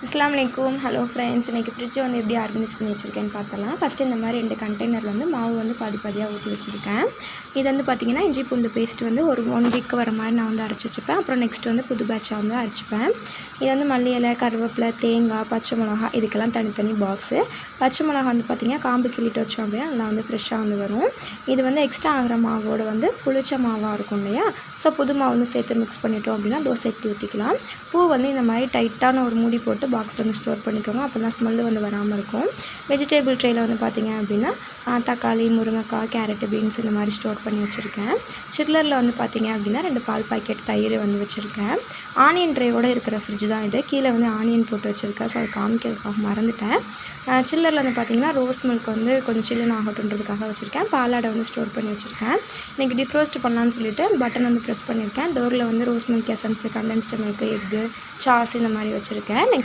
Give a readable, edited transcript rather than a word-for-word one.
அஸ்ஸலாமு அலைக்கும். Hello friends, இன்றைக்கி ஃப்ரிட்ஜை வந்து எப்படி ஆர்கனைஸ் பண்ணி வச்சுருக்கேன்னு பார்த்தலாம். ஃபஸ்ட்டு இந்த மாதிரி 2 கண்டெய்னர் வந்து மாவு வந்து பாதி பாதியாக ஊற்றி வச்சுருக்கேன். இது வந்து பார்த்திங்கன்னா இஞ்சி பூண்டு பேஸ்ட் வந்து ஒரு 1 வீக் வர மாதிரி நான் வந்து அரைச்சி வச்சுப்பேன். அப்புறம் நெக்ஸ்ட் வந்து புது பேட்சாக வந்து அரைச்சிப்பேன். இது வந்து மல்லி இலை, கருவேப்பிலை, தேங்காய், பச்சை மிளகா இதுக்கெல்லாம் தனித்தனி பாக்ஸு. பச்சை மிளகா வந்து பார்த்திங்கன்னா காம்பு கிள்ளிட்டு வச்சோம் அப்படின்னா நல்லா வந்து ஃப்ரெஷ்ஷாக வந்து வரும். இது வந்து எக்ஸ்ட்ரா ஆகிற மாவோடு வந்து புளிச்ச மாவாக இருக்கும் இல்லையா, ஸோ புது மாவு வந்து சேர்த்து மிக்ஸ் பண்ணிட்டோம் அப்படின்னா தோசைக்கு ஊற்றிக்கலாம். பூ வந்து இந்த மாதிரி டைட்டான ஒரு மூடி போட்டு பாக்ஸில் வந்து ஸ்டோர் பண்ணிக்கோங்க. அப்போ தான் ஸ்மெல்லு வந்து வராமல் இருக்கும். வெஜிடபிள் ட்ரேயில் வந்து பார்த்திங்க அப்படின்னா தக்காளி, முருங்கைக்காய், கேரட்டு, பீன்ஸ் இந்த மாதிரி ஸ்டோர் பண்ணி வச்சுருக்கேன். சில்லரில் வந்து பார்த்திங்க அப்படின்னா 2 பால் பாக்கெட் தயிர் வந்து வச்சுருக்கேன். ஆனியன் ட்ரேயோடு இருக்கிற ஃப்ரிட்ஜ் தான் இது. கீழே வந்து ஆனியன் போட்டு வச்சுருக்கேன். ஸோ அது காமிக்கிறதுக்காக மறந்துட்டேன். சில்லரில் வந்து பார்த்திங்கன்னா ரோஸ் மில்க் வந்து கொஞ்சம் சில்லுன்னு ஆகட்டுன்றதுக்காக வச்சுருக்கேன். பாலாடை வந்து ஸ்டோர் பண்ணி வச்சுருக்கேன். இன்றைக்கி டிஃப்ரோஸ்ட் பண்ணலான்னு சொல்லிட்டு பட்டன் வந்து ப்ரெஸ் பண்ணியிருக்கேன். டோரில் வந்து rose milk essence, condensed milk, egg, sauce இந்த மாதிரி வச்சுருக்கேன். நெக்ஸ்ட்